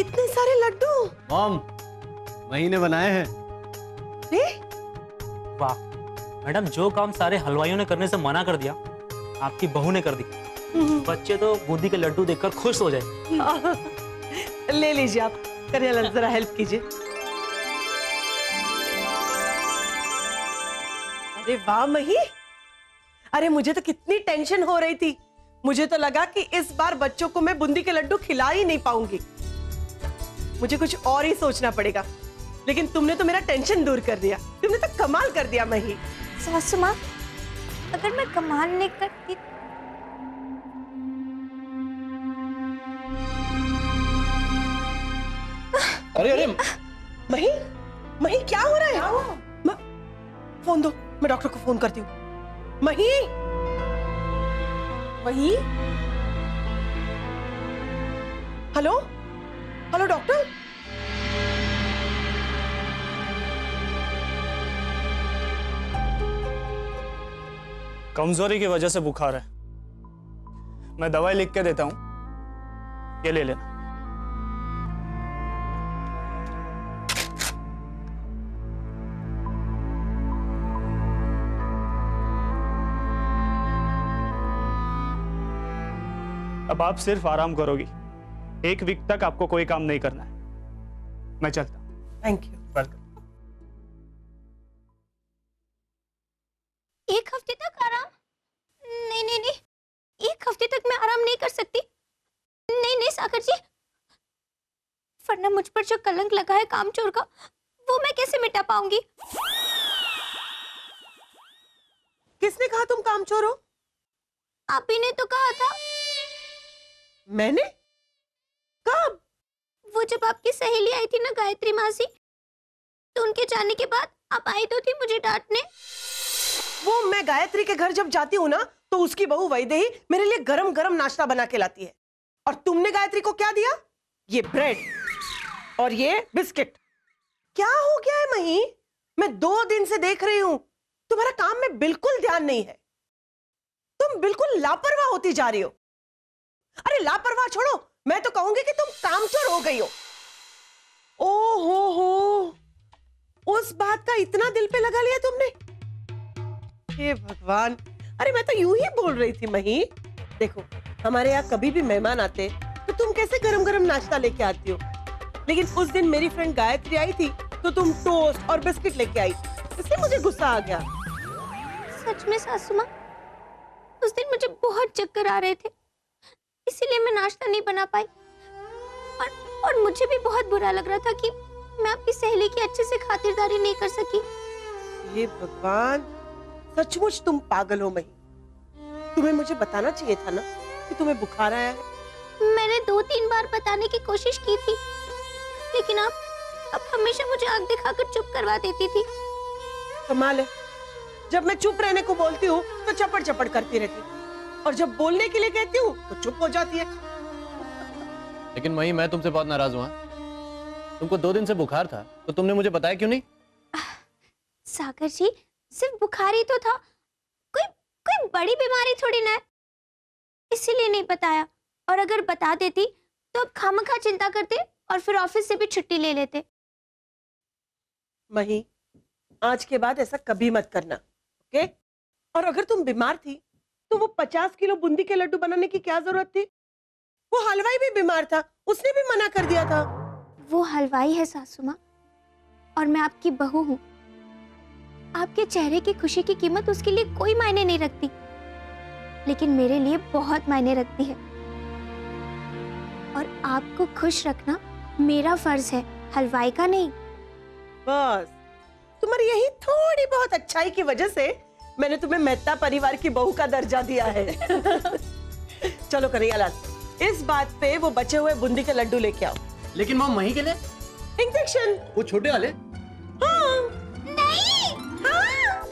इतने सारे लड्डू मॉम, महीने बनाए हैं। वाह मैडम, जो काम सारे हलवाइयों ने करने से मना कर दिया आपकी बहू ने कर दिया। बच्चे तो बूंदी के लड्डू देखकर खुश हो जाए। ले लीजिए आप, कन्हैया जरा हेल्प कीजिए। अरे वाह मही, अरे मुझे तो कितनी टेंशन हो रही थी। मुझे तो लगा कि इस बार बच्चों को मैं बूंदी के लड्डू खिला ही नहीं पाऊंगी, मुझे कुछ और ही सोचना पड़ेगा। लेकिन तुमने तो मेरा टेंशन दूर कर दिया, तुमने तो कमाल कर दिया मही। सासू माँ, अगर मैं कमाल नहीं करती। अरे अरे मही, मही क्या हो रहा है? फोन दो, मैं डॉक्टर को फोन करती हूँ। मही, मही, हेलो हेलो डॉक्टर। कमजोरी की वजह से बुखार है, मैं दवाई लिख के देता हूं, ये ले लेना। अब आप सिर्फ आराम करोगी, 1 वीक तक आपको कोई काम नहीं करना है। मैं चलता हूं। Thank you. वेलकम। 1 हफ्ते तक आराम? नहीं नहीं नहीं, 1 हफ्ते तक मैं आराम नहीं कर सकती। नहीं नहीं सागर जी, वरना मुझ पर जो कलंक लगा है कामचोर का, वो मैं कैसे मिटा पाऊंगी? किसने कहा तुम कामचोर हो? आप ही ने तो कहा था। मैंने? कब? वो जब आपकी सहेली आई थी ना गायत्री मासी, तो उनके जाने के बाद आप आई तो थी मुझे डांटने। वो मैं गायत्री के घर जब जाती हूँ ना, तो उसकी बहू वैदेही मेरे लिए गरम गरम नाश्ता बना के लाती है। और तुमने गायत्री को क्या दिया? ये ब्रेड और ये बिस्किट। क्या हो गया है मही? मैं 2 दिन से देख रही हूं, तुम्हारा काम में बिल्कुल ध्यान नहीं है। तुम बिल्कुल लापरवाह होती जा रही हो। अरे लापरवाह छोड़ो, मैं तो कहूंगी कि तुम कामचोर हो गई हो। ओ हो, उस बात का इतना दिल पे लगा लिया तुमने? हे भगवान, अरे मैं तो यूं ही बोल रही थी मही। देखो, हमारे यहाँ कभी भी मेहमान आते तो तुम कैसे गरम गरम नाश्ता लेके आती हो, लेकिन उस दिन मेरी फ्रेंड गायत्री आई थी तो तुम टोस्ट और बिस्किट लेके आई, इससे मुझे गुस्सा आ गया। सच में सासू माँ, उस दिन मुझे बहुत चक्कर आ रहे थे, इसीलिए मैं नाश्ता नहीं बना पाई। और मुझे भी बहुत बुरा लग रहा था कि मैं आपकी सहेली की अच्छे से खातिरदारी नहीं कर सकी। हे भगवान, सचमुच तुम पागल हो मही। तुम्हें मुझे बताना चाहिए था ना कि तुम्हें बुखार आया है। मैंने 2-3 बार बताने की कोशिश की थी, लेकिन आप हमेशा मुझे आंख दिखाकर चुप करवा देती थी। कमाल है, जब मैं चुप रहने को बोलती हूँ तो चपड़ चपड़ करती रहती, और जब बोलने के लिए कहती हूँ तो चुप हो जाती है। लेकिन मही, मैं तुमसे बहुत नाराज हुआ। तुमको 2 दिन से बुखार था तो तुमने मुझे बताया क्यों नहीं? सागर जी, सिर्फ बुखार ही तो था, कोई बड़ी बीमारी थोड़ी ना है, इसीलिए नहीं बताया। और अगर बता देती तो अब खामखा चिंता करते और फिर ऑफिस से भी छुट्टी ले लेते। मही, आज के बाद ऐसा कभी मत करना, ओके? और अगर तुम बीमार थी तो वो 50 किलो बूंदी के लड्डू बनाने की क्या जरूरत थी? वो हलवाई भी बीमार था, उसने भी मना कर दिया था। वो हलवाई है सासू माँ, और मैं आपकी बहू हूँ। आपके चेहरे की खुशी की कीमत उसके लिए कोई मायने नहीं रखती, लेकिन मेरे लिए बहुत मायने रखती है। और आपको खुश रखना मेरा फर्ज है, हलवाई का नहीं। बस तुम्हारी यही थोड़ी बहुत अच्छाई की वजह से मैंने तुम्हें मेहता परिवार की बहू का दर्जा दिया है। चलो कन्हैयालाल, इस बात पे वो बचे हुए बूंदी के लड्डू लेके आओ। लेकिन मॉम, मही के लिए इंजेक्शन। वो छोटे वाले? हाँ। नहीं। हाँ।